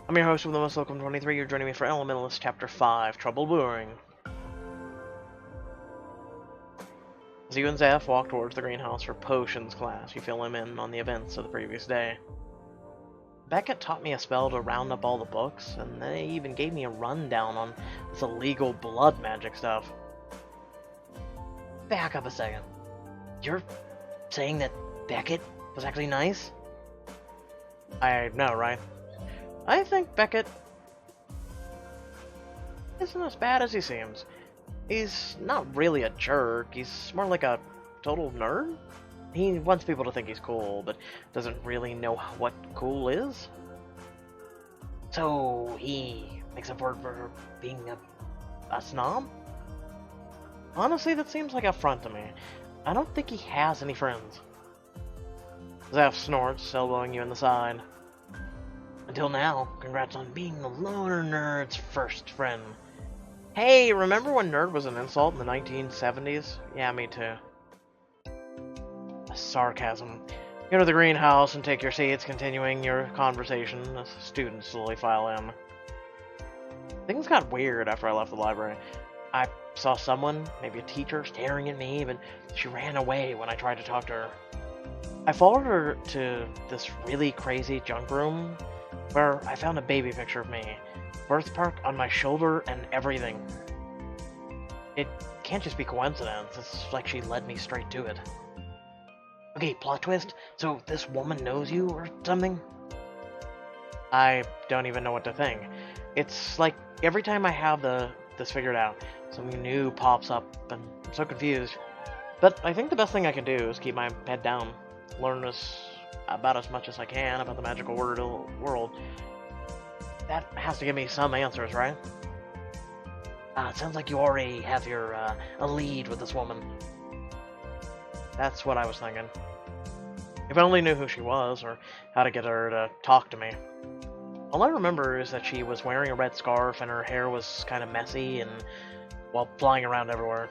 I'm your host with the most welcome 23. You're joining me for Elementalists Chapter 5, Trouble Brewing. As you and Zeph walk towards the greenhouse for potions class, you fill him in on the events of the previous day. Beckett taught me a spell to round up all the books, and they even gave me a rundown on this illegal blood magic stuff. Back up a second. You're saying that Beckett was actually nice? I know, right? I think Beckett isn't as bad as he seems. He's not really a jerk, he's more like a total nerd. He wants people to think he's cool, but doesn't really know what cool is. So he makes up for being a snob? Honestly, that seems like an affront to me. I don't think he has any friends. Zeph snorts, elbowing you in the side. Until now, congrats on being the loner nerd's first friend. Hey, remember when nerd was an insult in the 1970s? Yeah, me too. Sarcasm. Go to the greenhouse and take your seats, continuing your conversation as students slowly file in. Things got weird after I left the library. I saw someone, maybe a teacher, staring at me, but she ran away when I tried to talk to her. I followed her to this really crazy junk room where I found a baby picture of me, birthmark on my shoulder and everything. It can't just be coincidence, it's like she led me straight to it. Okay, plot twist, so this woman knows you or something? I don't even know what to think. It's like every time I have this figured out, something new pops up and I'm so confused. But I think the best thing I can do is keep my head down, learn about as much as I can about the magical world. That has to give me some answers, right? It sounds like you already have your a lead with this woman. That's what I was thinking. If I only knew who she was, or how to get her to talk to me. All I remember is that she was wearing a red scarf and her hair was kind of messy and, well, flying around everywhere.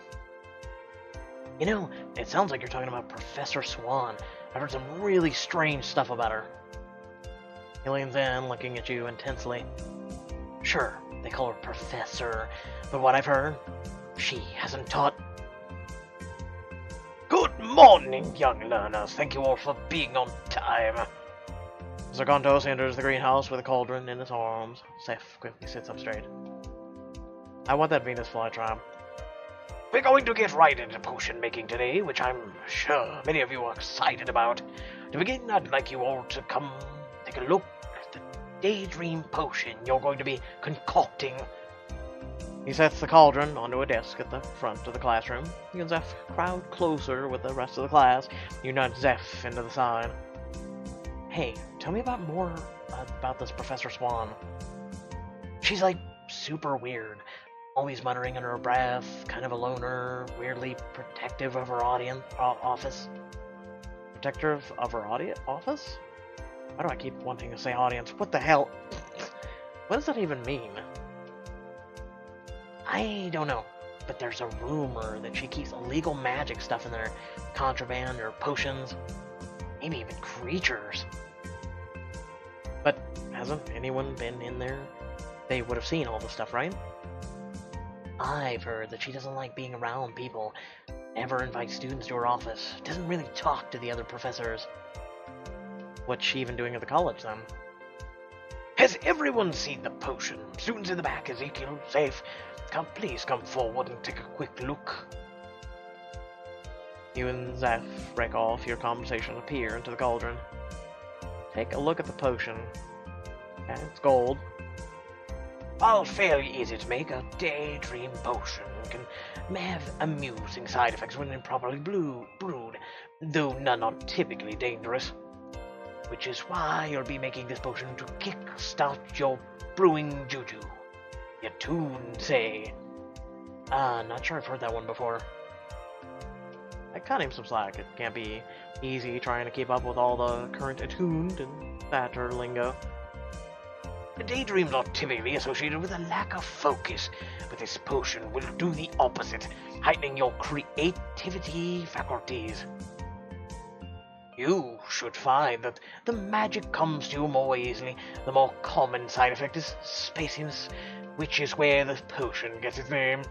You know, it sounds like you're talking about Professor Swan. I've heard some really strange stuff about her. He leans in, looking at you intensely. Sure, they call her Professor, but what I've heard, she hasn't taught. Good morning, young learners. Thank you all for being on time. Zargontos enters the greenhouse with a cauldron in his arms. Zeph quickly sits up straight. I want that Venus flytrap. We're going to get right into potion making today, which I'm sure many of you are excited about. To begin, I'd like you all to come take a look at the daydream potion you're going to be concocting. He sets the cauldron onto a desk at the front of the classroom. You and Zeph crowd closer with the rest of the class. You nudge Zeph into the side. Hey, tell me more about this Professor Swan. She's like super weird. Always muttering under her breath, kind of a loner, weirdly protective of her office. Protective of her office? Why do I keep wanting to say audience? What the hell? What does that even mean? I don't know, but there's a rumor that she keeps illegal magic stuff in there. Contraband or potions. Maybe even creatures. But hasn't anyone been in there? They would have seen all the stuff, right? I've heard that she doesn't like being around people, never invites students to her office, doesn't really talk to the other professors. What's she even doing at the college, then? Has everyone seen the potion? Students in the back, Ezekiel, safe. Please come forward and take a quick look. You and Zeph break off your conversation and peer into the cauldron. Take a look at the potion. Yeah, it's gold. While fairly easy to make, a daydream potion can have amusing side effects when improperly brewed, though none are typically dangerous. Which is why you'll be making this potion to kick-start your brewing juju. Your tune, say. Not sure I've heard that one before. I cut him some slack. It can't be easy trying to keep up with all the current attuned and fatter lingo. Daydreams are typically associated with a lack of focus, but this potion will do the opposite, heightening your creativity faculties. You should find that the magic comes to you more easily. The more common side effect is spaciness, which is where the potion gets its name.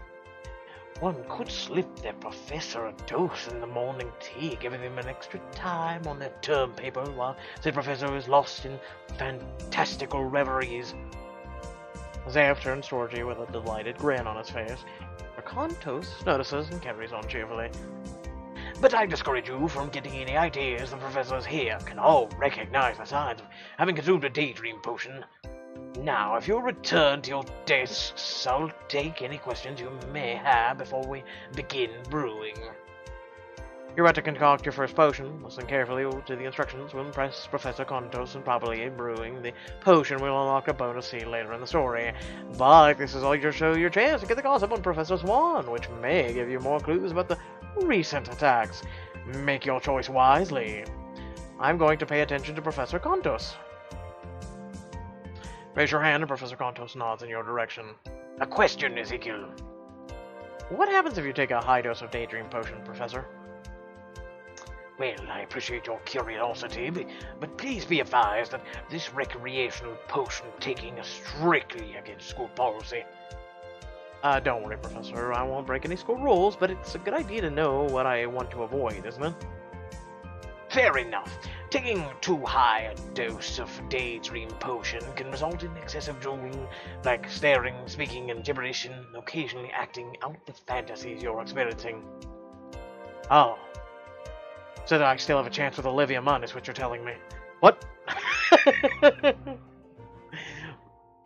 One could slip their professor a dose in the morning tea, giving them an extra time on their term paper while the professor is lost in fantastical reveries. Zav turns towards you with a delighted grin on his face. Contos notices and carries on cheerfully. But I discourage you from getting any ideas. The professors here can all recognize the signs of having consumed a daydream potion. Now, if you'll return to your desks, I'll take any questions you may have before we begin brewing. You're about to concoct your first potion. Listen carefully to the instructions. We'll impress Professor Contos and probably brewing. The potion will unlock a bonus scene later in the story. But this is all your chance to get the gossip on Professor Swan, which may give you more clues about the recent attacks. Make your choice wisely. I'm going to pay attention to Professor Contos. Raise your hand and Professor Contos nods in your direction. A question, Ezekiel. What happens if you take a high dose of daydream potion, Professor? Well, I appreciate your curiosity, but please be advised that this recreational potion taking is strictly against school policy. Don't worry, Professor. I won't break any school rules, but it's a good idea to know what I want to avoid, isn't it? Fair enough. Taking too high a dose of daydream potion can result in excessive drooling, like staring, speaking, and gibberish, and occasionally acting out the fantasies you're experiencing. Oh. So that I still have a chance with Olivia Munn is what you're telling me. What?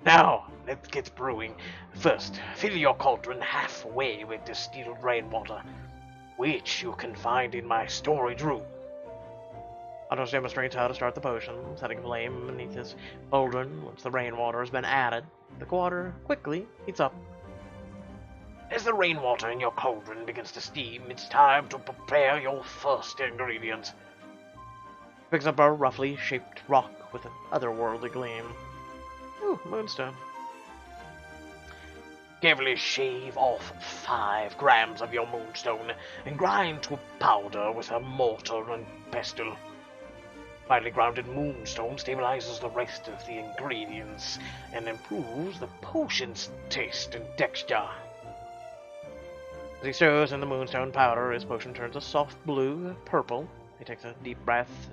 Now, let's get brewing. First, fill your cauldron halfway with distilled rainwater, which you can find in my storage room. Contos demonstrates how to start the potion, setting a flame beneath his cauldron. Once the rainwater has been added, the water quickly heats up. As the rainwater in your cauldron begins to steam, it's time to prepare your first ingredients. He picks up a roughly shaped rock with an otherworldly gleam. Ooh, moonstone. Carefully shave off 5 grams of your moonstone and grind to a powder with a mortar and pestle. Finely grounded moonstone stabilizes the rest of the ingredients and improves the potion's taste and texture. As he stirs in the moonstone powder, his potion turns a soft blue, purple. He takes a deep breath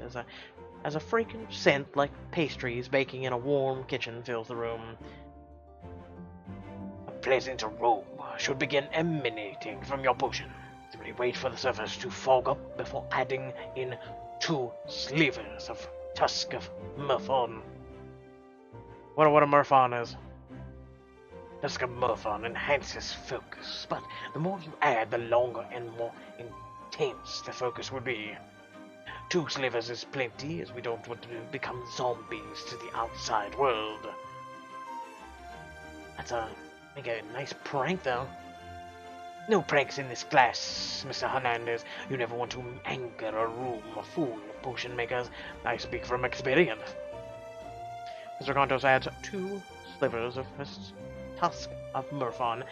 as a fragrant scent like pastries baking in a warm kitchen fills the room. A pleasant aroma should begin emanating from your potion. Simply wait for the surface to fog up before adding in 2 slivers of tusk of murfon. What a murfon is. Tusk of murfon enhances focus, but the more you add, the longer and more intense the focus would be. 2 slivers is plenty, as we don't want to become zombies to the outside world. That's make a nice prank, though. No pranks in this class, Mr. Hernandez. You never want to anger a room full of potion makers. I speak from experience. Mr. Contos adds 2 slivers of his tusk of murfon,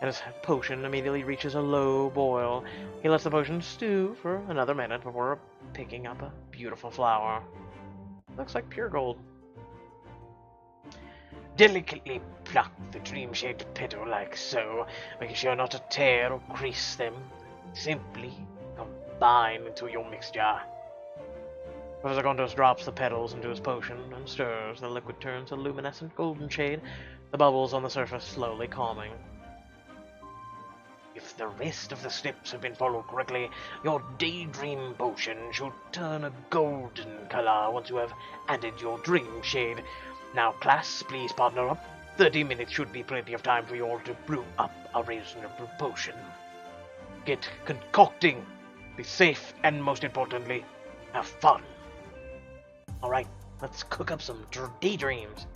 and his potion immediately reaches a low boil. He lets the potion stew for another minute before picking up a beautiful flower. Looks like pure gold. Delicately pluck the dream-shaped petal like so, making sure not to tear or crease them. Simply combine into your mixture. Professor Contos drops the petals into his potion and stirs. The liquid turns a luminescent golden shade, the bubbles on the surface slowly calming. If the rest of the steps have been followed correctly, your daydream potion should turn a golden color once you have added your dream shade. Now, class, please partner up. 30 minutes should be plenty of time for you all to brew up a reasonable potion. Get concocting, be safe, and most importantly, have fun. Alright, let's cook up some daydreams.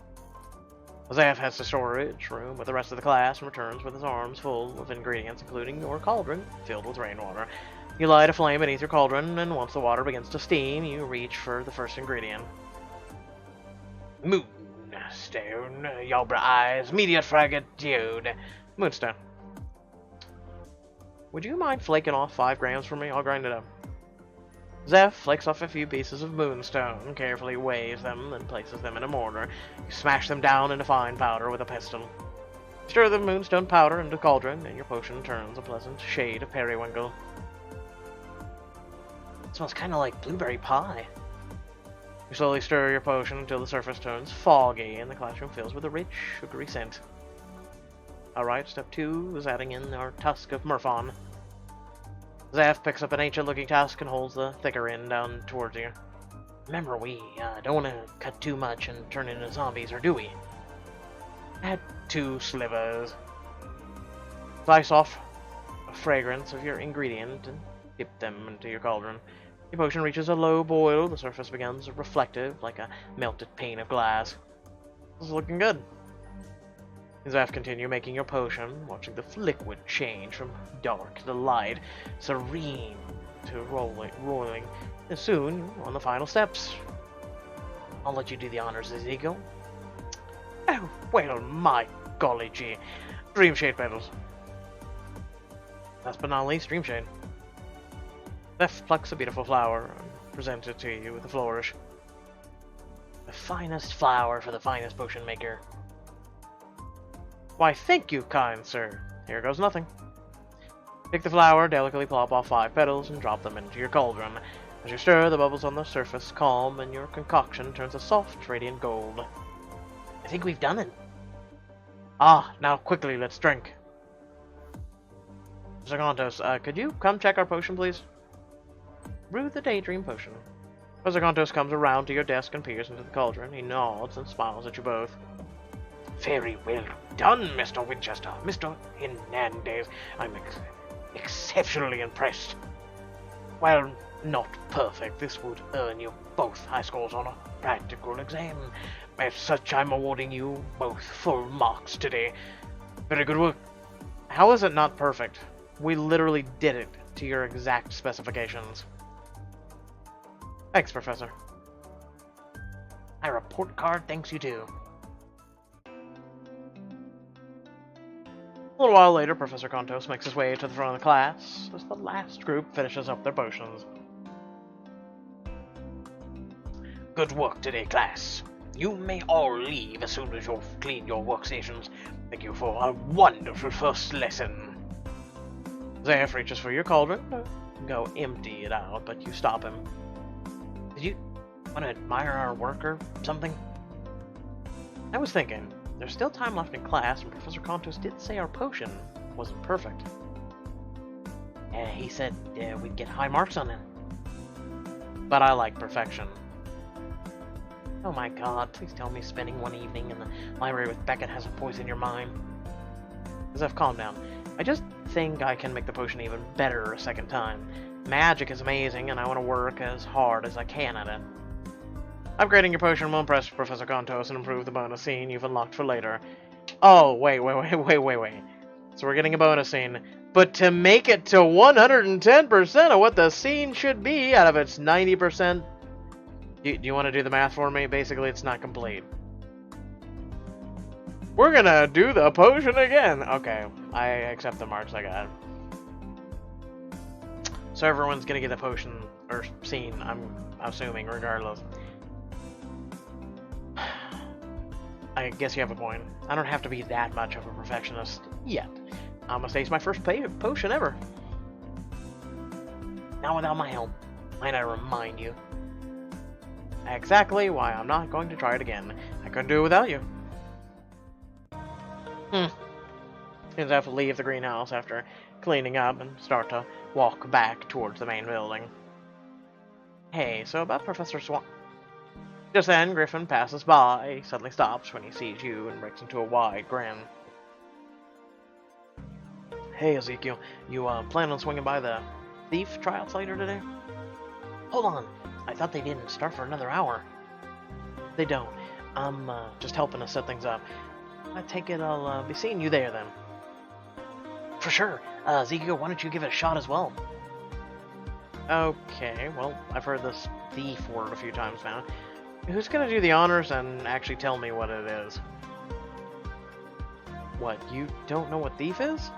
Zav heads to storage room with the rest of the class and returns with his arms full of ingredients, including your cauldron filled with rainwater. You light a flame beneath your cauldron, and once the water begins to steam, you reach for the first ingredient. Moonstone, Yobra eyes, immediate fragate diode. Moonstone. Would you mind flaking off 5 grams for me? I'll grind it up. Zeph flakes off a few pieces of moonstone, carefully weighs them, then places them in a mortar. You smash them down into fine powder with a pestle. Stir the moonstone powder into a cauldron, and your potion turns a pleasant shade of periwinkle. It smells kind of like blueberry pie. You slowly stir your potion until the surface turns foggy, and the classroom fills with a rich, sugary scent. Alright, step 2 is adding in our tusk of Murphon. Zeph picks up an ancient-looking tusk and holds the thicker end down towards you. Remember, we don't want to cut too much and turn into zombies, or do we? Add 2 slivers. Slice off a fragrance of your ingredient and dip them into your cauldron. Your potion reaches a low boil, the surface becomes reflective, like a melted pane of glass. This is looking good. Zeph continue making your potion, watching the liquid change from dark to light, serene to roiling, and soon you're on the final steps. I'll let you do the honors, Ezekiel. Oh, well, my golly gee. Dreamshade petals. Last but not least, Dreamshade. Zeph plucks a beautiful flower and presents it to you with a flourish. The finest flower for the finest potion maker. Why, thank you, kind sir. Here goes nothing. Pick the flower, delicately plop off 5 petals, and drop them into your cauldron. As you stir, the bubbles on the surface calm, and your concoction turns a soft, radiant gold. I think we've done it. Ah, now quickly, let's drink. Mr. Contos, could you come check our potion, please? Brew the daydream potion. Mr. Contos comes around to your desk and peers into the cauldron. He nods and smiles at you both. Very well done, Mr. Winchester. Mr. Hernandez, I'm exceptionally impressed. While not perfect, this would earn you both high scores on a practical exam. As such, I'm awarding you both full marks today. Very good work. How is it not perfect? We literally did it to your exact specifications. Thanks, Professor. My report card thanks you too. A little while later, Professor Contos makes his way to the front of the class as the last group finishes up their potions. Good work today, class. You may all leave as soon as you've cleaned your workstations. Thank you for a wonderful first lesson. Zeph reaches for your cauldron to go empty it out, but you stop him. Did you want to admire our work or something? I was thinking, there's still time left in class, and Professor Contos did say our potion wasn't perfect. He said we'd get high marks on it. But I like perfection. Oh my god, please tell me spending one evening in the library with Beckett hasn't poisoned your mind. Zeph, calm down. I just think I can make the potion even better a second time. Magic is amazing, and I want to work as hard as I can at it. Upgrading your potion will impress Professor Contos and improve the bonus scene you've unlocked for later. Oh, wait. So we're getting a bonus scene. But to make it to 110% of what the scene should be out of its 90%... Do you want to do the math for me? Basically, it's not complete. We're gonna do the potion again. Okay, I accept the marks I got. So everyone's gonna get a potion, or scene, I'm assuming, regardless. I guess you have a point. I don't have to be that much of a perfectionist yet. I'm gonna say it's my first potion ever. Not without my help. Might I remind you? Exactly why I'm not going to try it again. I couldn't do it without you. Seems I have to leave the greenhouse after cleaning up and start to walk back towards the main building. Hey, so about Professor Swan... Just then, Griffin passes by. He suddenly stops when he sees you and breaks into a wide grin. Hey, Ezekiel, you plan on swinging by the thief tryouts later today? Hold on, I thought they didn't start for another hour. They don't. I'm just helping to set things up. I take it I'll be seeing you there then. For sure. Ezekiel, why don't you give it a shot as well? Okay, well, I've heard this thief word a few times now. Who's gonna do the honors and actually tell me what it is? What, you don't know what thief is?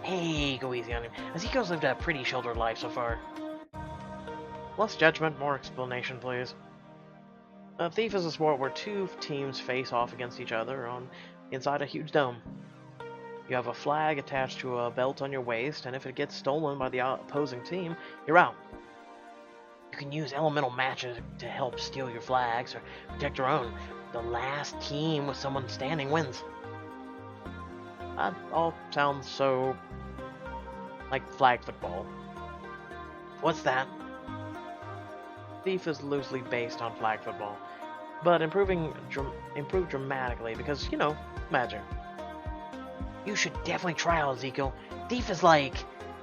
Hey, go easy on him. Ezekiel's lived a pretty sheltered life so far. Less judgment, more explanation, please. Thief is a sport where two teams face off against each other inside a huge dome. You have a flag attached to a belt on your waist, and if it gets stolen by the opposing team, you're out. You can use elemental magic to help steal your flags or protect your own. The last team with someone standing wins. That all sounds so like flag football. What's that? Thief is loosely based on flag football, but improved dramatically because, you know, magic. You should definitely try out, Ezekiel. Thief is like,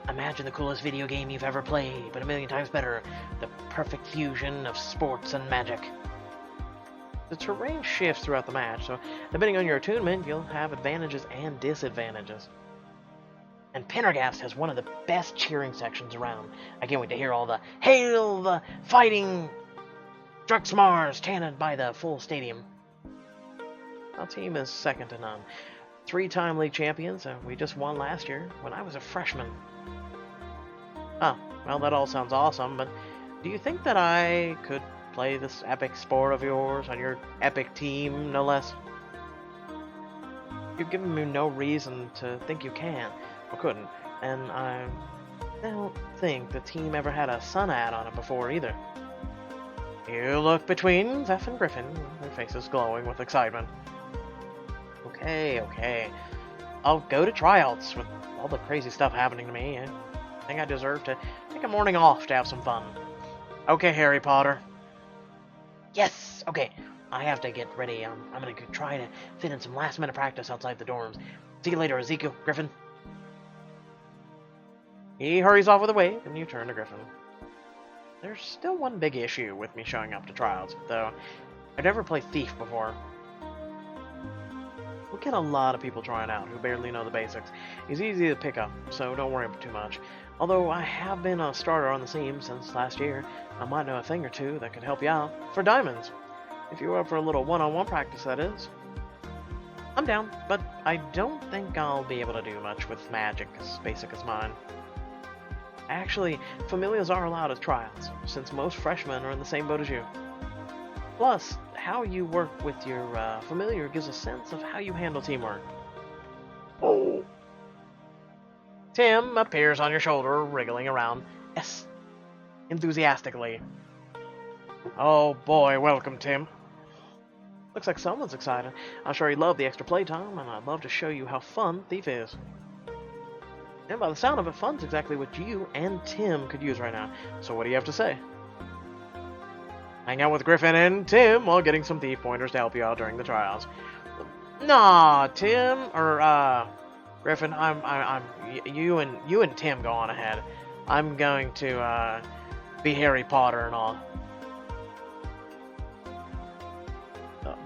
imagine the coolest video game you've ever played, but a million times better. The perfect fusion of sports and magic. The terrain shifts throughout the match, so depending on your attunement, you'll have advantages and disadvantages. And Penderghast has one of the best cheering sections around. I can't wait to hear all the "Hail the Fighting Druxmars" chanted by the full stadium. Our team is second to none. 3-time league champions, and we just won last year when I was a freshman. Oh, well, that all sounds awesome, but do you think that I could play this epic sport of yours on your epic team, no less? You've given me no reason to think you can, or couldn't, and I don't think the team ever had a sun ad on it before either. You look between Zeph and Griffin, their faces glowing with excitement. Okay. I'll go to tryouts with all the crazy stuff happening to me. I think I deserve to take a morning off to have some fun. Okay, Harry Potter. Yes! Okay, I have to get ready. I'm gonna try to fit in some last-minute practice outside the dorms. See you later, Ezekiel. Griffin. He hurries off with a wave, and you turn to Griffin. There's still one big issue with me showing up to tryouts, though. I've never played Thief before. We'll get a lot of people trying out who barely know the basics. He's easy to pick up, so don't worry too much. Although I have been a starter on the team since last year, I might know a thing or two that could help you out. For diamonds. If you're up for a little one-on-one practice, that is. I'm down, but I don't think I'll be able to do much with magic as basic as mine. Actually, familiars are allowed at tryouts, since most freshmen are in the same boat as you. Plus, how you work with your familiar gives a sense of how you handle teamwork. Oh. Tim appears on your shoulder, wriggling around enthusiastically. Oh boy, welcome, Tim. Looks like someone's excited. I'm sure he'd love the extra playtime, and I'd love to show you how fun Thief is. And by the sound of it, fun's exactly what you and Tim could use right now. So what do you have to say? Hang out with Griffin and Tim while getting some Thief pointers to help you out during the trials. Nah, Tim, or Griffin, you and Tim go on ahead. I'm going to be Harry Potter and all.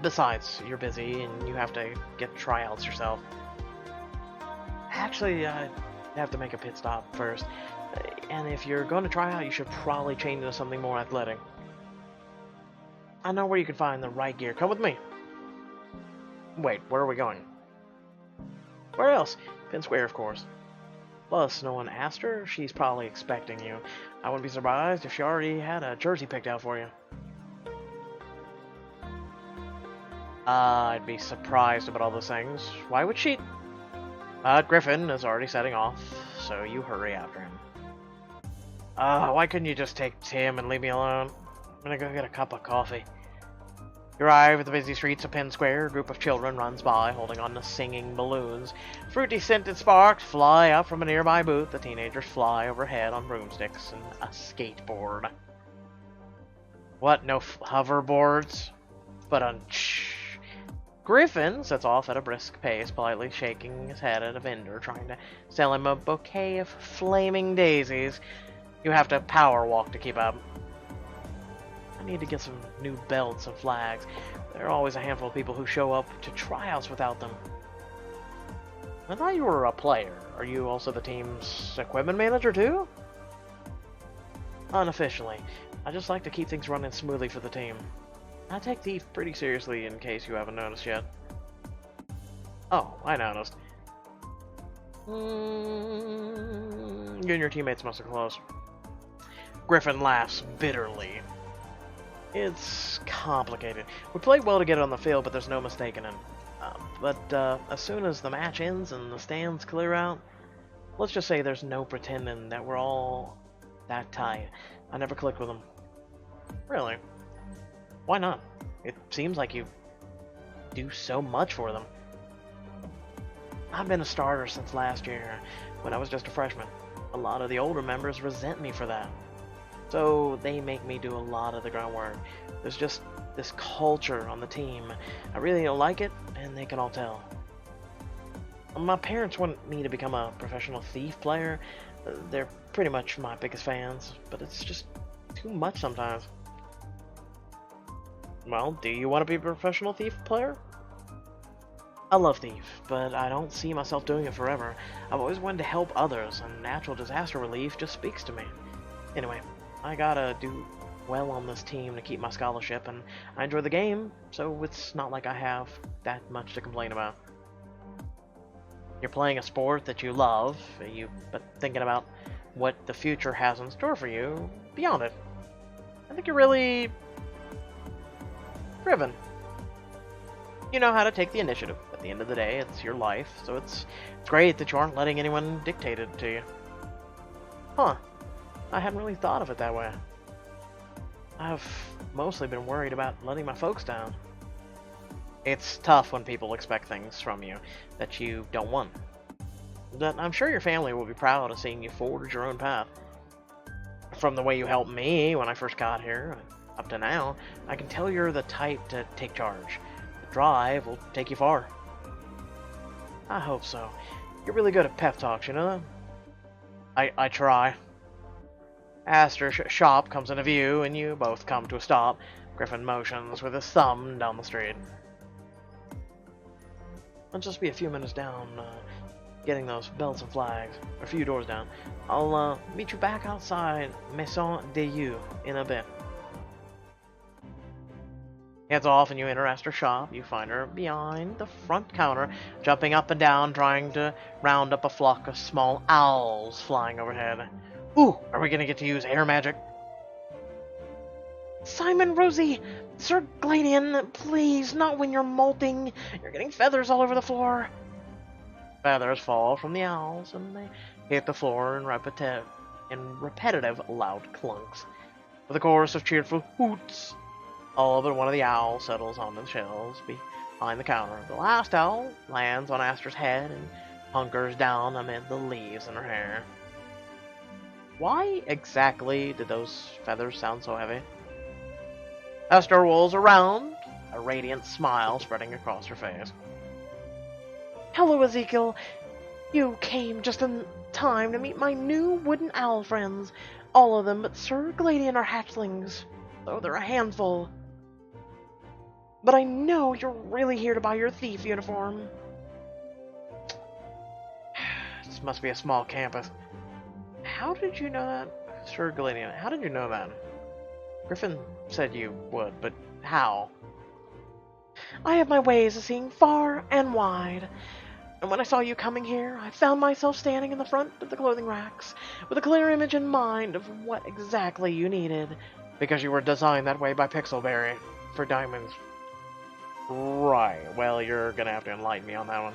Besides, you're busy and you have to get tryouts yourself. Actually, I have to make a pit stop first. And if you're going to try out, you should probably change into something more athletic. I know where you can find the right gear. Come with me. Wait, where are we going? Where else? Penn Square, of course. Plus, no one asked her. She's probably expecting you. I wouldn't be surprised if she already had a jersey picked out for you. I'd be surprised about all those things. Why would she? Griffin is already setting off, so you hurry after him. Why couldn't you just take Tim and leave me alone? I'm gonna go get a cup of coffee. You arrive at the busy streets of Penn Square. A group of children runs by, holding on to singing balloons. Fruity scented sparks fly up from a nearby booth. The teenagers fly overhead on broomsticks and a skateboard. What? No hoverboards? But Griffin sets off at a brisk pace, politely shaking his head at a vendor trying to sell him a bouquet of flaming daisies. You have to power walk to keep up. I need to get some new belts and flags. There are always a handful of people who show up to tryouts without them. I thought you were a player. Are you also the team's equipment manager too? Unofficially. I just like to keep things running smoothly for the team. I take Thief pretty seriously in case you haven't noticed yet. Oh, I noticed. You and your teammates must have close. Griffin laughs bitterly. It's complicated. We played well to get it on the field, but there's no mistaking it. But as soon as the match ends and the stands clear out, let's just say there's no pretending that we're all that tight. I never clicked with them. Really? Why not? It seems like you do so much for them. I've been a starter since last year, when I was just a freshman. A lot of the older members resent me for that. So they make me do a lot of the groundwork. There's just this culture on the team. I really don't like it, and they can all tell. My parents want me to become a professional thief player. They're pretty much my biggest fans, but it's just too much sometimes. Well, do you want to be a professional thief player? I love Thief, but I don't see myself doing it forever. I've always wanted to help others, and natural disaster relief just speaks to me. Anyway, I gotta do well on this team to keep my scholarship, and I enjoy the game, so it's not like I have that much to complain about. You're playing a sport that you love, but thinking about what the future has in store for you beyond it. I think you're really driven. You know how to take the initiative. At the end of the day, it's your life, so it's great that you aren't letting anyone dictate it to you. Huh. I hadn't really thought of it that way. I've mostly been worried about letting my folks down. It's tough when people expect things from you that you don't want. But I'm sure your family will be proud of seeing you forge your own path. From the way you helped me when I first got here, up to now, I can tell you're the type to take charge. Drive will take you far. I hope so. You're really good at pep talks, you know that? I try. Astrid's shop comes into view, and you both come to a stop. Griffin motions with his thumb down the street. I'll just be a few minutes down, getting those belts and flags. A few doors down. I'll meet you back outside Maison de You in a bit. Heads off and you enter Astrid's shop. You find her behind the front counter, jumping up and down, trying to round up a flock of small owls flying overhead. Ooh, are we gonna get to use air magic? Simon, Rosie, Sir Gladian, please, not when you're molting. You're getting feathers all over the floor. Feathers fall from the owls, and they hit the floor in repetitive loud clunks. With a chorus of cheerful hoots, all but one of the owls settles on the shelves behind the counter. The last owl lands on Astrid's head and hunkers down amid the leaves in her hair. Why exactly did those feathers sound so heavy? Astrid rolls around, a radiant smile spreading across her face. Hello, Ezekiel. You came just in time to meet my new wooden owl friends. All of them but Sir Gladian are hatchlings, so they're a handful. But I know you're really here to buy your thief uniform. This must be a small campus. How did you know that, Sir Gladian? How did you know that? Griffin said you would, but how? I have my ways of seeing far and wide. And when I saw you coming here, I found myself standing in the front of the clothing racks with a clear image in mind of what exactly you needed. Because you were designed that way by Pixelberry for diamonds. Right, well, you're gonna have to enlighten me on that one.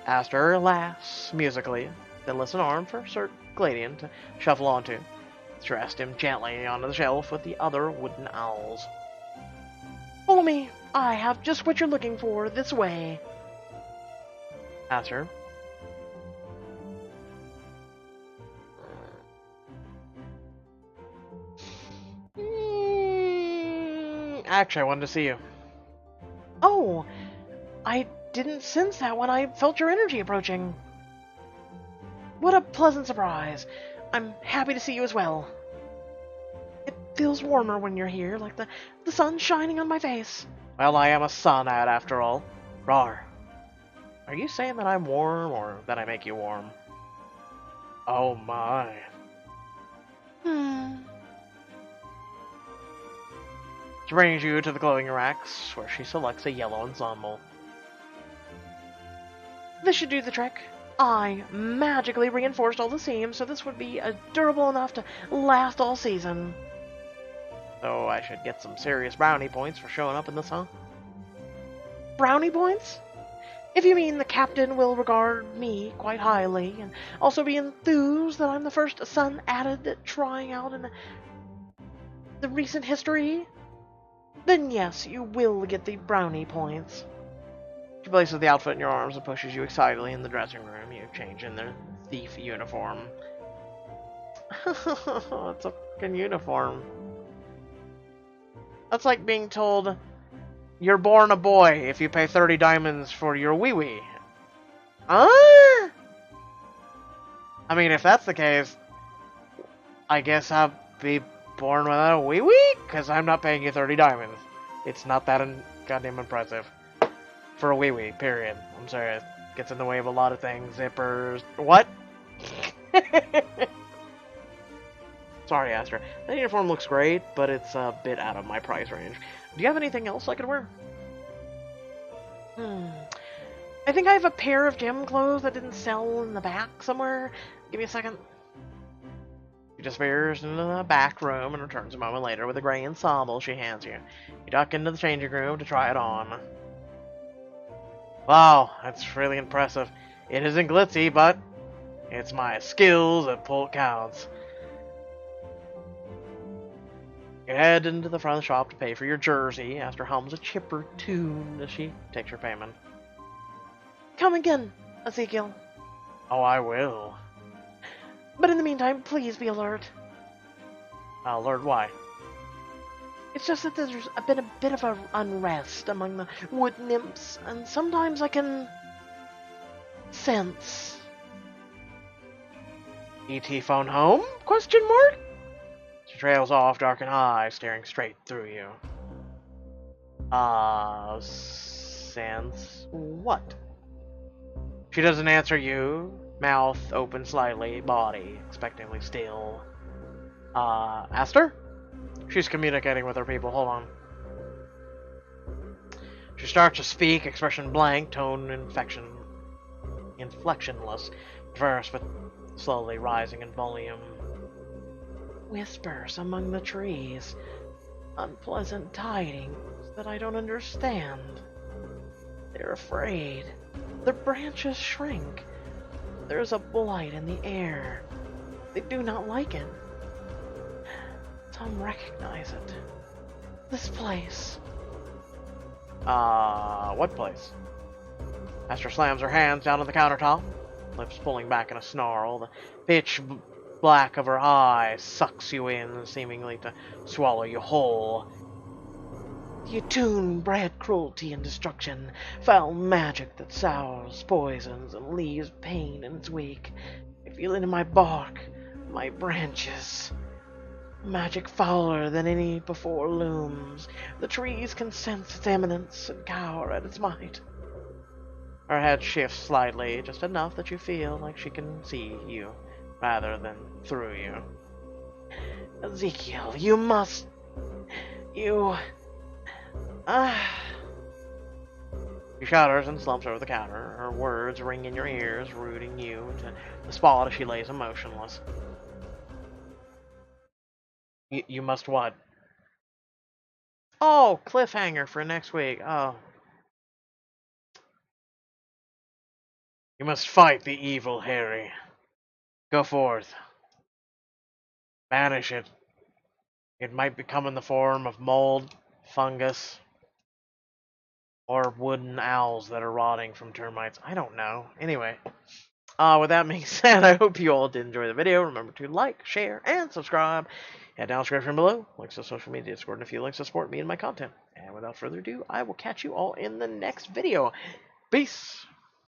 Astrid laughs musically, then lifts an arm for Sir Gladian to shuffle onto. Thrust him gently onto the shelf with the other wooden owls. Follow me. I have just what you're looking for. This way. Astrid. Actually, I wanted to see you. Oh, I didn't sense that when I felt your energy approaching. What a pleasant surprise. I'm happy to see you as well. It feels warmer when you're here, like the sun shining on my face. Well, I am a sunad after all. Rawr. Are you saying that I'm warm, or that I make you warm? Oh my. She brings you to the clothing racks, where she selects a yellow ensemble. This should do the trick. I magically reinforced all the seams, so this would be durable enough to last all season. So I should get some serious brownie points for showing up in this, huh? Brownie points? If you mean the captain will regard me quite highly, and also be enthused that I'm the first son added at trying out in the recent history, then yes, you will get the brownie points. She places the outfit in your arms and pushes you excitedly in the dressing room. You change in their thief uniform. It's a fucking uniform. That's like being told you're born a boy if you pay 30 diamonds for your wee-wee. Huh? I mean, if that's the case, I guess I'll be born without a wee-wee? Because I'm not paying you 30 diamonds. It's not that goddamn impressive. For a wee-wee, period. I'm sorry, it gets in the way of a lot of things. Zippers. What? Sorry, Astrid. That uniform looks great, but it's a bit out of my price range. Do you have anything else I could wear? I think I have a pair of gym clothes that didn't sell in the back somewhere. Give me a second. She disappears into the back room and returns a moment later with a gray ensemble she hands you. You duck into the changing room to try it on. Wow, that's really impressive. It isn't glitzy, but it's my skills that pull counts. You head into the front of the shop to pay for your jersey. Astrid hums a chipper tune as she takes your payment. Come again, Ezekiel. Oh, I will. But in the meantime, please be alert. Alert why? It's just that there's been a bit of unrest among the wood nymphs, and sometimes I can sense. E.T. phone home? Question mark? She trails off, dark and high, staring straight through you. Sense what? She doesn't answer you. Mouth open slightly, body expectantly still. Astrid? She's communicating with her people. Hold on. She starts to speak, expression blank, tone inflectionless, verse, but slowly rising in volume. Whispers among the trees, unpleasant tidings that I don't understand. They're afraid. Their branches shrink. There's a blight in the air. They do not like it. Some recognize it. This place. What place? Astrid slams her hands down on the countertop, lips pulling back in a snarl. The pitch black of her eyes sucks you in, seemingly to swallow you whole. The attuned bred cruelty and destruction, foul magic that sours, poisons, and leaves pain in its wake. I feel it in my bark, my branches. Magic fouler than any before looms. The trees can sense its imminence and cower at its might. Her head shifts slightly, just enough that you feel like she can see you, rather than through you. Ezekiel, you must... She shudders and slumps over the counter. Her words ring in your ears, rooting you to the spot as she lays emotionless. You must what? Oh, cliffhanger for next week. Oh. You must fight the evil, Harry. Go forth. Banish it. It might become in the form of mold, fungus, or wooden owls that are rotting from termites. I don't know. Anyway. With that being said, I hope you all did enjoy the video. Remember to like, share, and subscribe. Head down the description below. Links to social media, Discord, and a few links to support me and my content. And without further ado, I will catch you all in the next video. Peace!